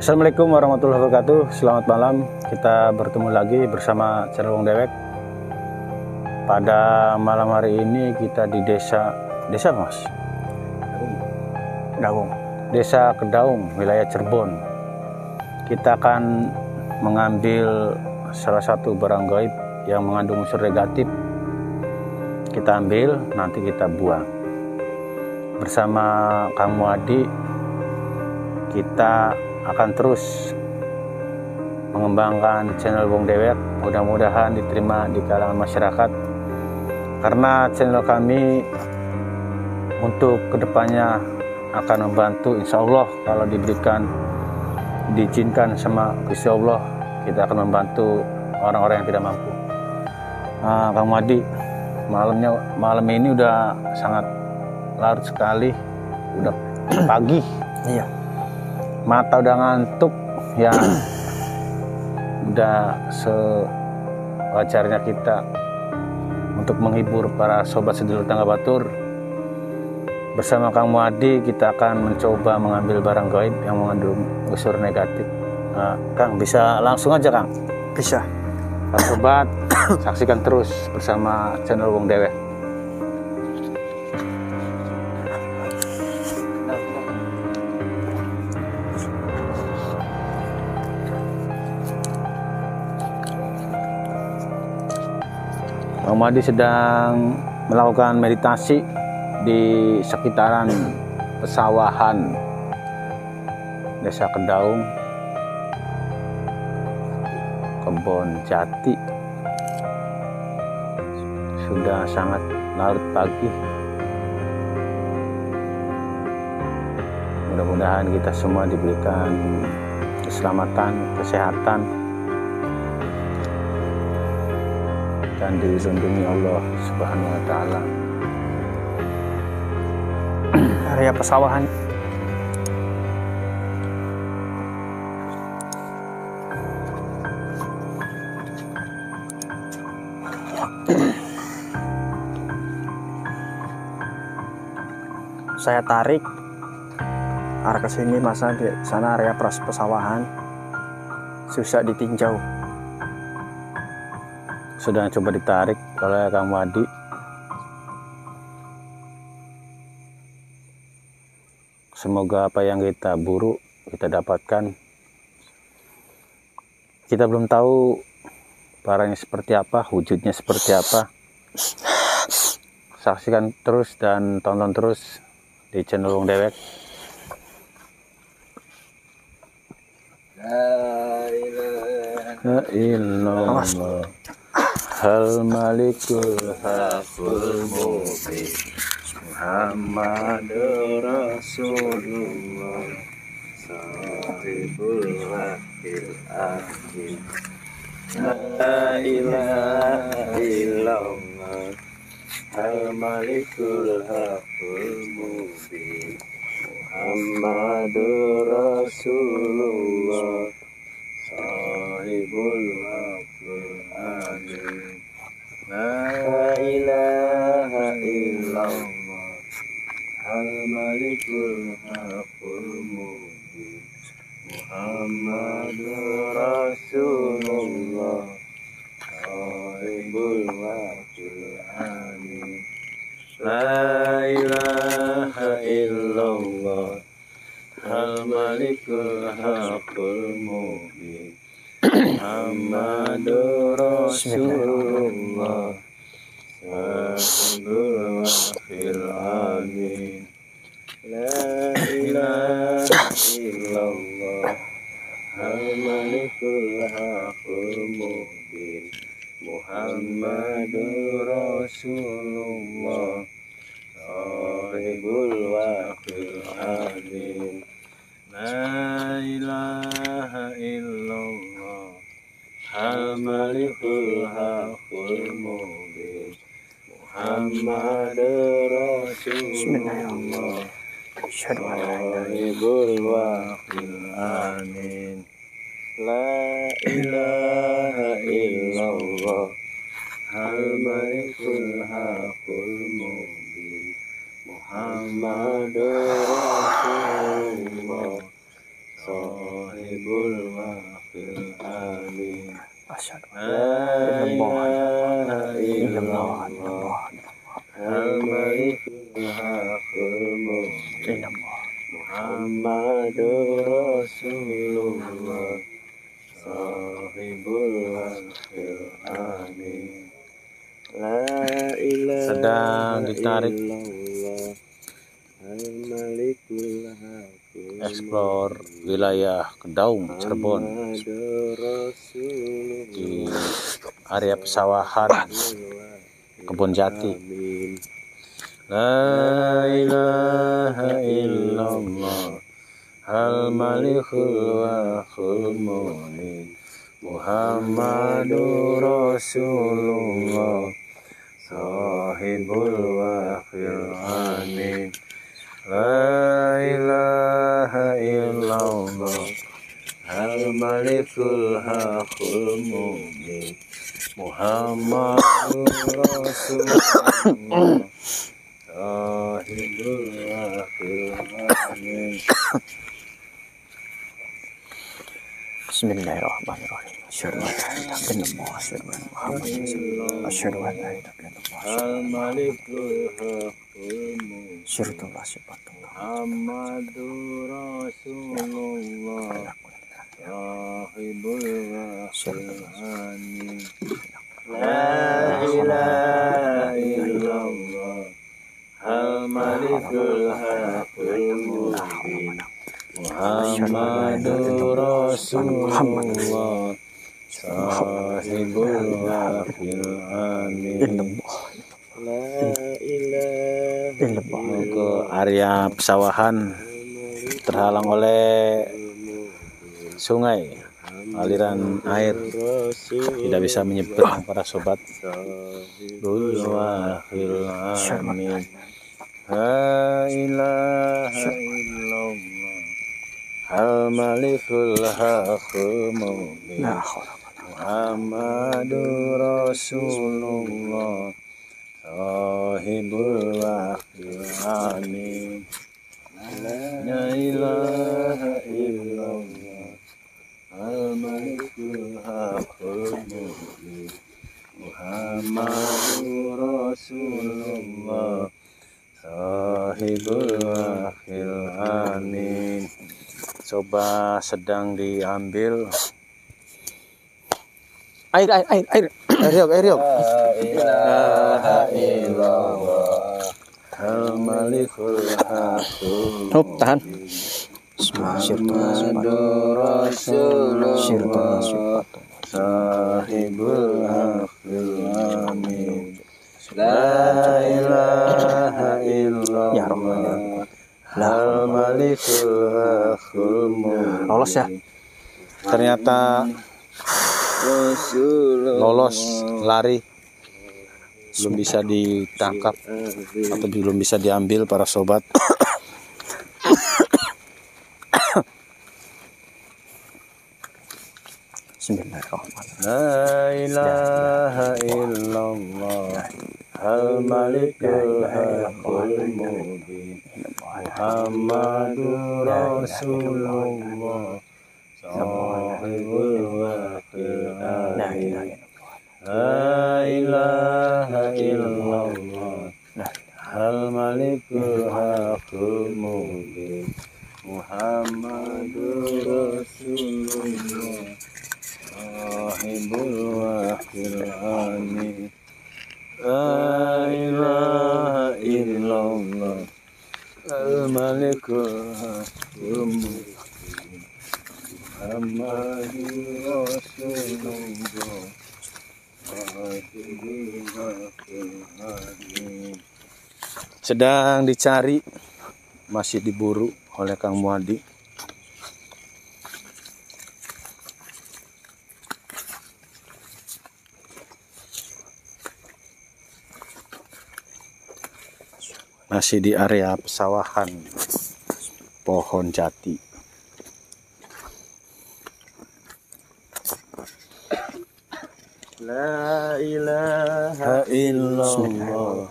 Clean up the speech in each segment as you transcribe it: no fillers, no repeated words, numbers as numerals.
Assalamualaikum warahmatullahi wabarakatuh. Selamat malam. Kita bertemu lagi bersama channel Wong Dewek. Pada malam hari ini kita di desa Mas Kedaung. Desa Kedaung, wilayah Cirebon. Kita akan mengambil salah satu barang gaib yang mengandung unsur negatif. Kita ambil, nanti kita buang. Bersama Kang Muadi, kita akan terus mengembangkan channel Wong Dewek. Mudah-mudahan diterima di kalangan masyarakat, karena channel kami untuk kedepannya akan membantu, insya Allah kalau diberikan, diizinkan sama Gusti Allah, kita akan membantu orang-orang yang tidak mampu. Kang Madi, malam ini udah sangat larut sekali, udah pagi. Iya. Mata udah ngantuk ya. Udah sewajarnya kita untuk menghibur para sobat sedulur tangga batur. Bersama Kang Muadi kita akan mencoba mengambil barang gaib yang mengandung unsur negatif. Kang, bisa langsung aja Kang? Bisa. Kang sobat, saksikan terus bersama channel Wong Dewek. Kang Madi sedang melakukan meditasi di sekitaran pesawahan Desa Kedaung, Kebon Jati. Sudah sangat larut pagi. Mudah-mudahan kita semua diberikan keselamatan, kesehatan, dan dilindungi Allah Subhanahu wa Ta'ala. Area pesawahan. Saya tarik arah ke sini, masa di sana area pesawahan susah ditinjau. Sudah coba ditarik oleh Kang Wadi. Semoga apa yang kita buru kita dapatkan. Kita belum tahu barangnya seperti apa, wujudnya seperti apa. Saksikan terus dan tonton terus di channel Wong Dewek. La ilaha illallah Al Malikul Haqqul Mubin Muhammadur Rasulullah Sahibul Haqqil Amin. La ilaha illallah Al Malikul Haqqul Mubin Muhammadur Rasulullah Sahibul Haqqil Amin. La ilaha illallah Al Malikul Haqqul Mubin Muhammadur Rasulullah Sahibul Haqqil Amin. La ilaha illallah Al Malikul Haqqul Mubin Muhammadur Rasulullah Sahibul Haqqil Amin. La ilaha illallah Al Malikul Haqqul Mubin Muhammadur Rasulullah Sahibul Haqqil Amin. La ilaha illallah Al Malikul Haqqul Mubin Muhammadur Rasulullah Sahibul Haqqil Amin. La ilaha illallah Al Malikul Haqqul Mubin Muhammadur Rasulullah Sahibul waqil amin. Asyhadu an La ilaha illallah al-malikul haqqul mubin. Muhammadur Rasulullah sahibul waqil amin. La ilaha sedang ditarik eksplor wilayah Kedaung, Cirebon di area pesawahan Kebon Jati. La ilaha illallah al-malikul haqqul mubin. Muhammadur Rasulullah sahibul waqil amin. La ilaha illallah al-malikul haqqul mubin. Muhammadur Rasulullah sahibul waqil amin. Bismillahirrahmanirrahim. Asyhadu an la ilaha illallah asyhadu anna Muhammadan rasulullah asyhadu an la ilaha illallah al-malikul haqqul mubin. syirtullah sifatullah Muhammadur Rasulullah sahibul waqil amin. La ilaha illallah al-malikul haqqul mubin. Muhammadur Rasulullah sahibul waqil amin. Mau ke area pesawahan terhalang oleh sungai, aliran air tidak bisa menyeberang para sobat. Waqil amin. La ilaha illallah al-malikul haqqul mubin. Muhammadur Rasulullah sahibul waqil amin. La ilaha illallah al-malikul haqqul mubin. Muhammadur Rasulullah sahibul waqil amin. Coba sedang diambil air. La ilaha illallah al-malikul haqqul tahan. Muhammadur Rasulullah sahibul waqil amin. La ilaha illallah al-malikul haqqul mubin. Lolos ya. Ternyata lolos, lari, belum bisa ditangkap atau belum bisa diambil para sobat. Bismillahirrahmanirrahim. La ilaha illallah al-malikul haqqul mubin. Muhammadur Rasulullah sahibul waqil amin. La ilaha illallah al-malikul haqqul mubin. Muhammadur Rasulullah sahibul waqil amin. La ilaha illallah al-malikul haqqul mubin. Muhammadur Rasulullah sahibul waqil amin. Sedang dicari, masih diburu oleh Kang Muadi. Masih di area pesawahan Pohon Jati. La ilaha illallah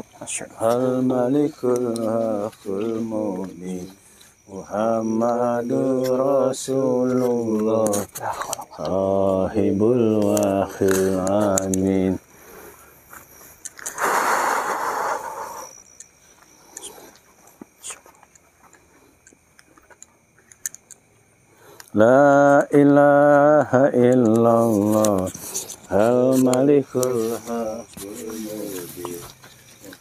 al-malikul haqqul mubin. Muhammadur Rasulullah sahibul wahyil amin. La ilaha illallah al-malikul haqqul mubin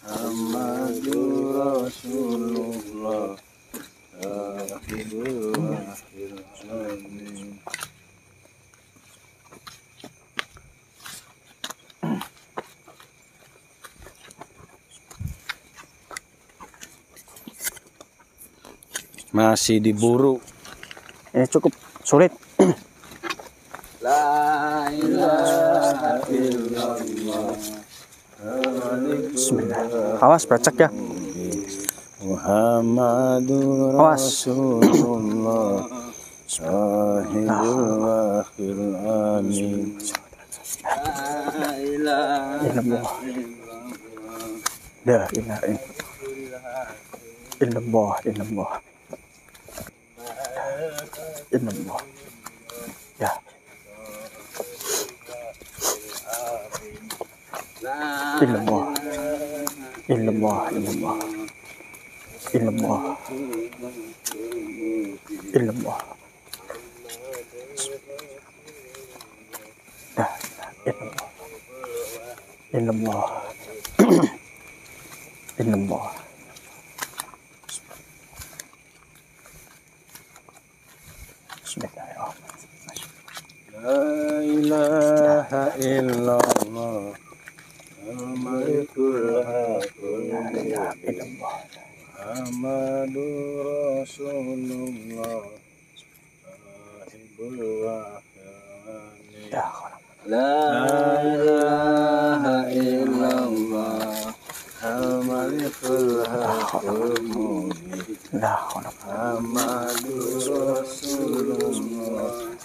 Muhammadur Rasulullah sahibul wahyil amin. Masih diburu. Ini cukup sulit. La ilaha illallah. Bismillah. Awas becek ya. Muhammadur Rasulullah sahibul wahyil amin. La ilaha illallah. La ilaha illallah. Illallah. Illallah. Ya. Illallah. Illallah. Illallah. Illallah. Illallah. Ya. Illallah. Illallah. Illallah. La ilaha illallah al-malikul haqqul mubin Muhammadur Rasulullah sahibul wahyil amin. La ilaha illallah al-malikul haqqul mubin Muhammadur Rasulullah.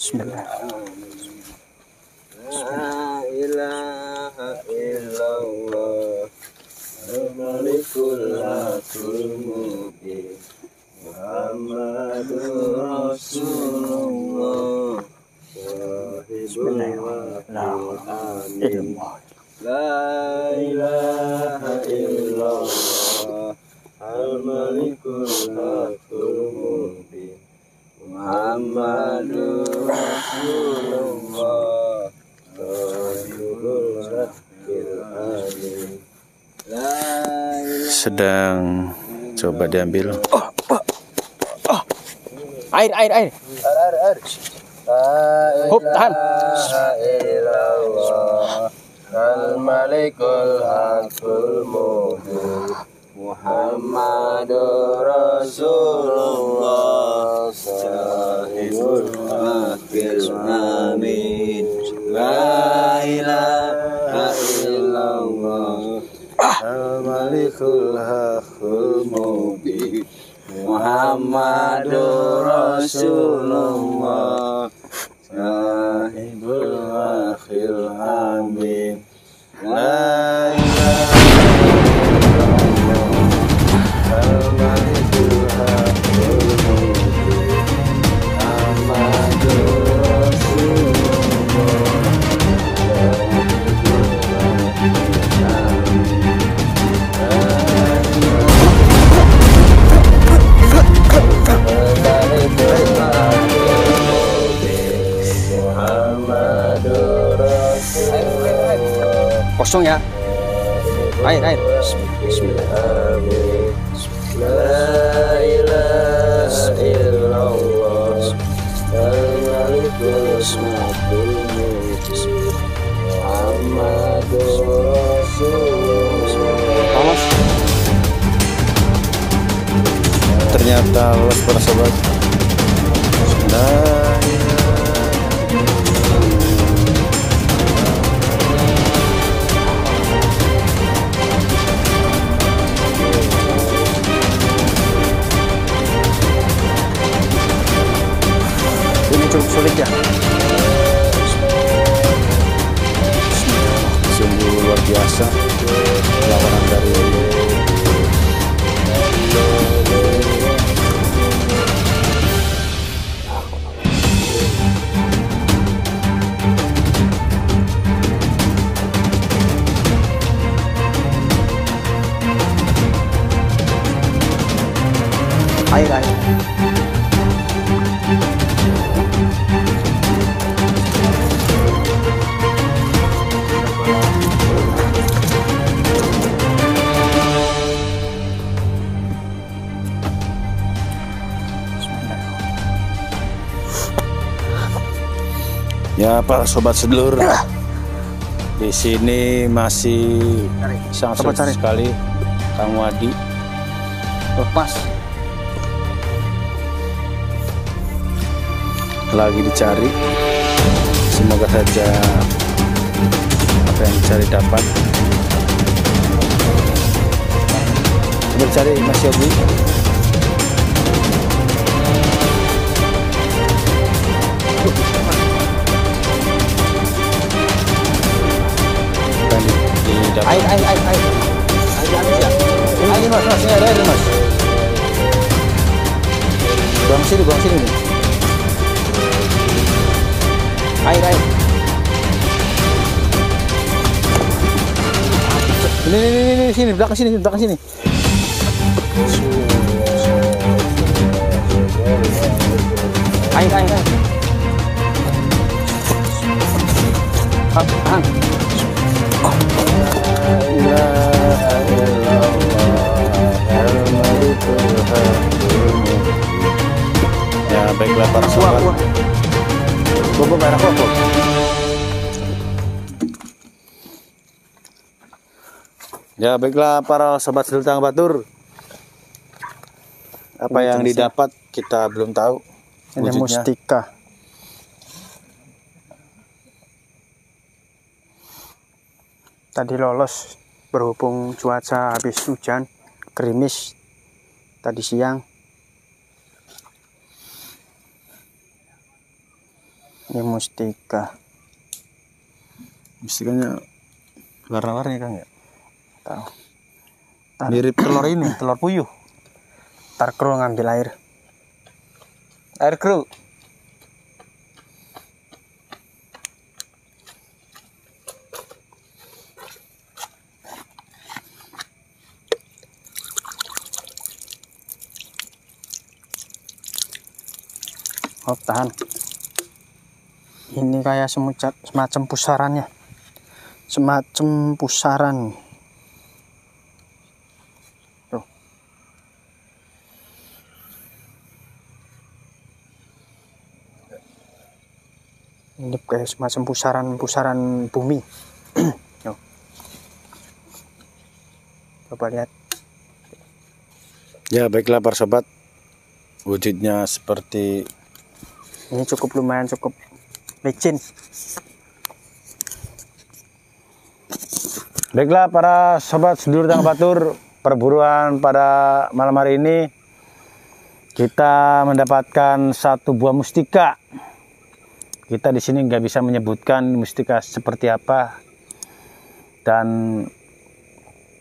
Bismillah. La ilaha illallah al-malikul haqqul mubin Muhammadur Rasulullah sahibul wahyil amin. La ilaha illallah al-malikul haqqul mubin Muhammadur Rasulullah sahibul wahyil amin. Sedang coba diambil. Air. Hop, tahan. Al-malikul haqqul mubin Muhammadur Rasulullah sahibul wahyil amin. La ilaha illallah al-malikul haqqul mubin Muhammadur Rasulullah sahibul wahyil amin. La ilaha illallah al-malikul haqqul mubin Muhammadur Rasulullah sahibul wahyil amin. Kosong ya. Air. Bismillah. La ilaha illallah al-malikul haqqul mubin Muhammadur Rasulullah. Ternyata lolos para sobat. Ini cukup sulit ya. Sungguh luar biasa lawanan dari Ya para sobat sedulur, di sini masih sangat sulit sekali Kang Wadi lepas, lagi dicari. Semoga saja apa yang dicari dapat. Coba cari Mas Yogi. Air. Ini mas, ini ada air mas. Buang sini nih. Air. Ini sini, belakang sini. Air. Ya baiklah para sobat. Bobo merah kok. Ya baiklah para sobat sedulur Tang Batur. Apa yang didapat kita belum tahu. Ini mustika. Tadi lolos berhubung cuaca habis hujan, gerimis tadi siang. Ini mustika. Mustikanya warna-warni Kang ya? Tahu. Mirip telur ini, telur puyuh. Tar kru ngambil air. Air kru. Oh, tahan. Ini kayak semacam pusarannya. Semacam pusaran. Tuh. Ini kayak semacam pusaran bumi. Tuh. Coba lihat. Ya baiklah para sobat. Wujudnya seperti ini lumayan cukup licin. Baiklah para sobat sedulur Tang Batur, perburuan pada malam hari ini kita mendapatkan satu buah mustika. Kita di sini nggak bisa menyebutkan mustika seperti apa dan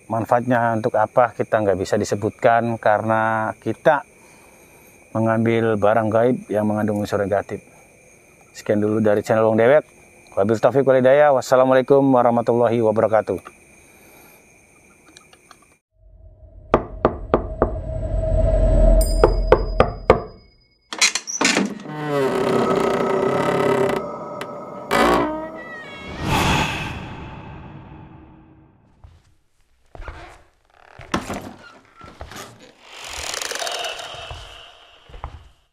manfaatnya untuk apa kita nggak bisa disebutkan karena kita mengambil barang gaib yang mengandung unsur negatif. Sekian dulu dari channel Wong Dewek. Wabil taufiq wal hidayah. Wassalamualaikum warahmatullahi wabarakatuh.